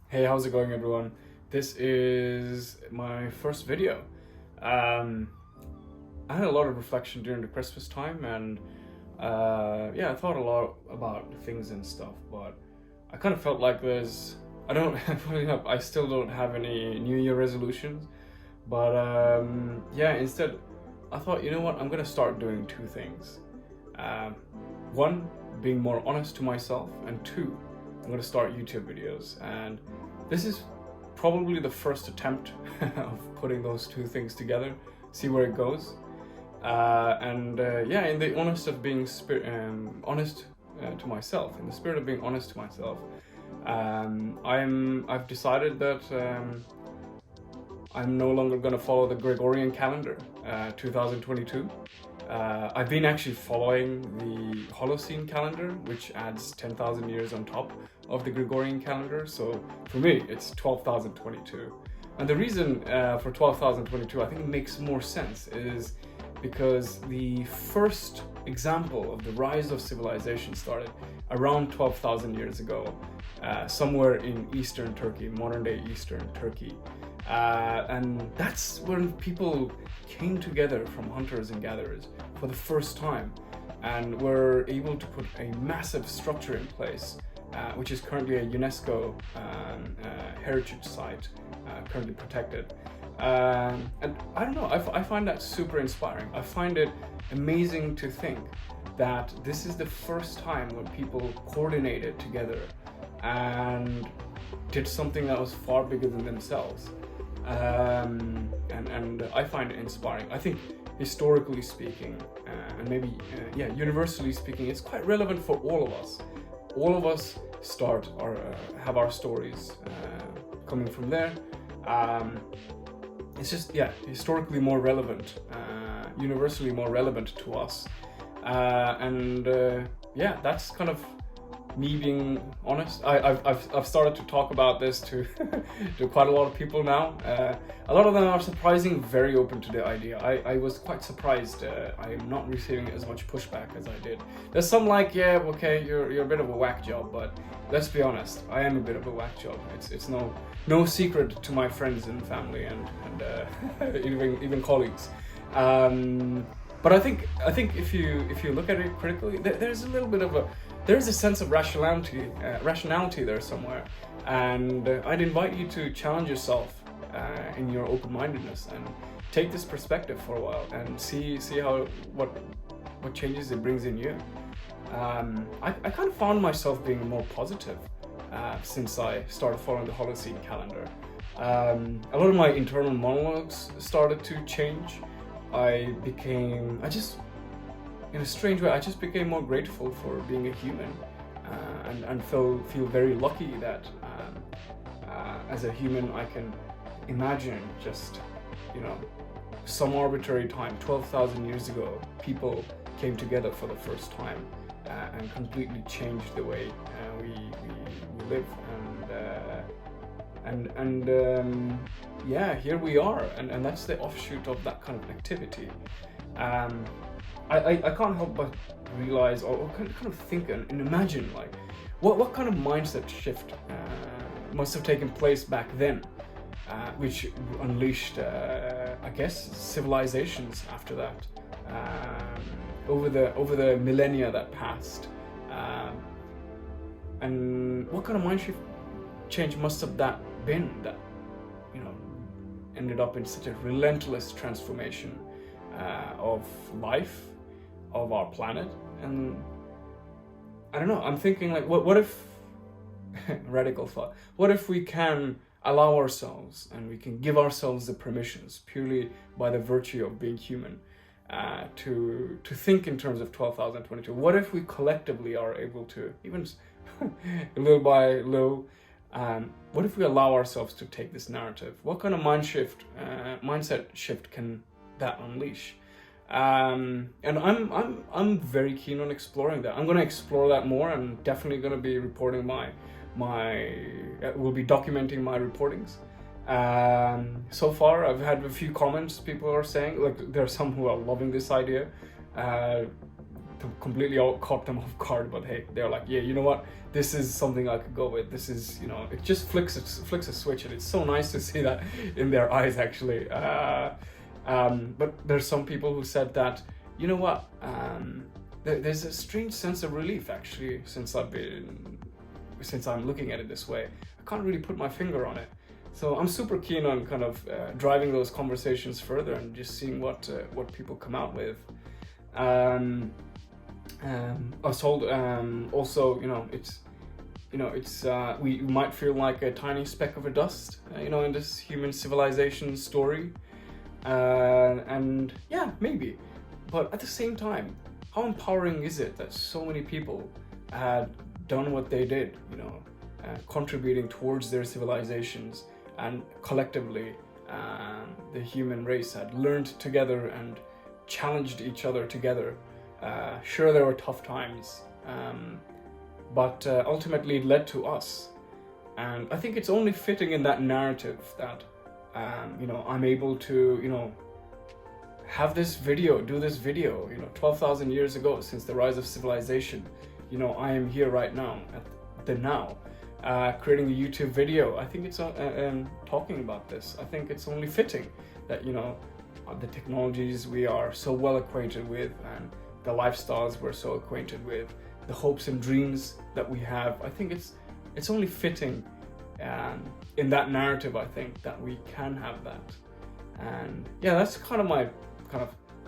Hey, how's it going, everyone? This is my first video. I had a lot of reflection during the Christmas time, and yeah, I thought a lot about things and stuff, but I kind of felt like I don't, I still don't have any New Year resolutions, but yeah, instead, I thought, you know what, I'm gonna start doing two things. Um, One, being more honest to myself, and two, I'm gonna start YouTube videos, and this is probably the first attempt of putting those two things together, see where it goes. Yeah, in the honest of being honest to myself, in the spirit of being honest to myself, I've decided that I'm no longer going to follow the Gregorian Calendar 2022. I've been actually following the Holocene Calendar, which adds 10,000 years on top of the Gregorian Calendar. So for me, it's 12,022. And the reason for 12,022, I think it makes more sense, is because the first example of the rise of civilization started around 12,000 years ago, somewhere in eastern Turkey, modern day eastern Turkey. And that's when people came together from hunters and gatherers for the first time and were able to put a massive structure in place, which is currently a UNESCO heritage site, currently protected. And I don't know, I find that super inspiring. I find it amazing to think that this is the first time when people coordinated together and did something that was far bigger than themselves. And I find it inspiring. I think historically speaking, and maybe universally speaking, it's quite relevant for all of us. All of us have our stories coming from there. It's just historically more relevant, universally more relevant to us, that's kind of me being honest. I've started to talk about this to to quite a lot of people now. A lot of them are surprisingly very open to the idea. I was quite surprised. I am not receiving as much pushback as I did. There's some like, yeah, okay, you're a bit of a whack job, but let's be honest, I am a bit of a whack job. It's no secret to my friends and family and even colleagues. But I think if you look at it critically, there's a little bit of there's a sense of rationality there somewhere, and I'd invite you to challenge yourself in your open-mindedness and take this perspective for a while and see how what changes it brings in you. I kind of found myself being more positive since I started following the Holocene Calendar. A lot of my internal monologues started to change. In a strange way, I just became more grateful for being a human, and feel very lucky that as a human I can imagine just, some arbitrary time, 12,000 years ago, people came together for the first time and completely changed the way we live, here we are, and that's the offshoot of that kind of activity. I can't help but realize or kind of think and imagine, like, what kind of mindset shift must have taken place back then, which unleashed, I guess, civilizations after that, over the millennia that passed, and what kind of mind shift change must have that been that ended up in such a relentless transformation of life, of our planet. And I don't know, I'm thinking, like, what if radical thought, what if we can allow ourselves and we can give ourselves the permissions purely by the virtue of being human, to think in terms of 12,022? What if we collectively are able to, even little by little, what if we allow ourselves to take this narrative? What kind of mindset shift can that unleash? And I'm very keen on exploring that. I'm going to explore that more. I'm definitely going to be reporting we'll be documenting my reportings. So far, I've had a few comments. People are saying, like, there are some who are loving this idea. completely caught them off guard, but hey, they're like, yeah, you know what, this is something I could go with. This is, you know, it just flicks a switch, and it's so nice to see that in their eyes actually. But there's some people who said that, you know what, there's a strange sense of relief actually since I'm looking at it this way. I can't really put my finger on it. So I'm super keen on kind of driving those conversations further and just seeing what people come out with. I was told also, we might feel like a tiny speck of a dust, in this human civilization story, and yeah, maybe. But at the same time, how empowering is it that so many people had done what they did, contributing towards their civilizations, and collectively the human race had learned together and challenged each other together. Sure, there were tough times, but ultimately it led to us. And I think it's only fitting in that narrative that I'm able to have this video, do this video, 12,000 years ago, since the rise of civilization. I am here right now at the now, creating a YouTube video. I think it's talking about this. I think it's only fitting that the technologies we are so well acquainted with, and the lifestyles we're so acquainted with, the hopes and dreams that we have. I think it's only fitting in that narrative, I think, that we can have that. And yeah, that's kind of my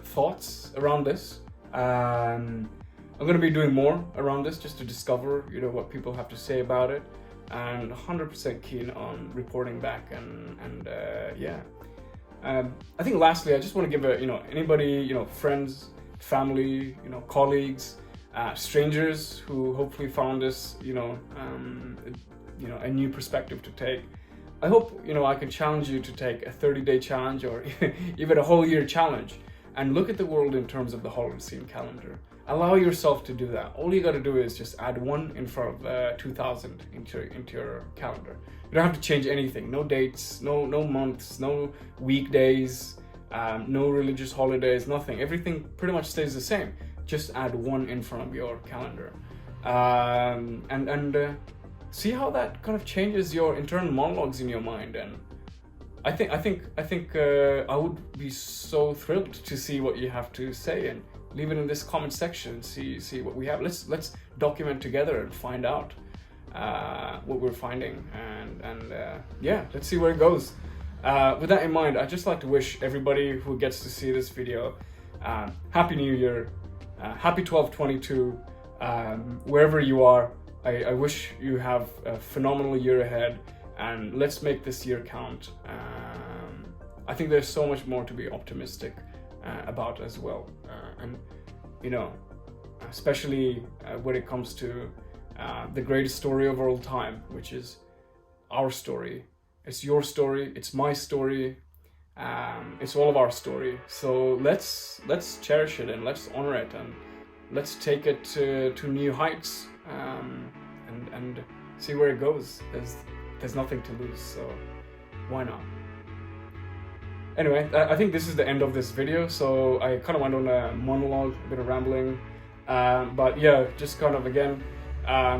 thoughts around this. I'm going to be doing more around this just to discover what people have to say about it, and 100% keen on reporting back. And yeah, I think lastly, I just want to give anybody, friends, family, colleagues, strangers who hopefully found this a new perspective to take. I hope I can challenge you to take a 30-day challenge, or even a whole year challenge, and look at the world in terms of the Holocene calendar. Allow yourself to do that. All you got to do is just add 1 in front of 2000 into your calendar. You don't have to change anything. No dates, no months, no weekdays, no religious holidays, nothing. Everything pretty much stays the same. Just add 1 in front of your calendar, and see how that kind of changes your internal monologues in your mind. And I think I would be so thrilled to see what you have to say, and leave it in this comment section. See what we have. Let's document together and find out what we're finding, and yeah, let's see where it goes. With that in mind, I'd just like to wish everybody who gets to see this video Happy New Year, Happy 12/22, wherever you are. I wish you have a phenomenal year ahead, and let's make this year count. I think there's so much more to be optimistic about as well, and especially when it comes to the greatest story of all time, which is our story. It's your story, it's my story, it's all of our story. So let's cherish it, and let's honor it, and let's take it to new heights, and see where it goes. There's nothing to lose, so why not? Anyway, I think this is the end of this video, so I kind of went on a monologue, a bit of rambling, but yeah, just kind of again,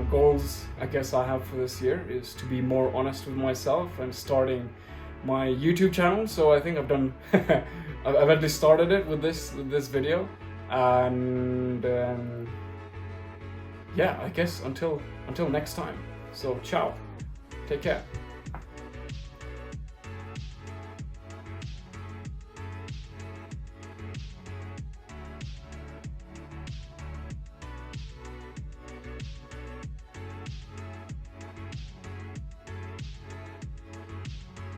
goals I guess I have for this year is to be more honest with myself and starting my YouTube channel. So I think I've done I've at least started it with this video, and yeah, I guess until next time. So ciao, take care.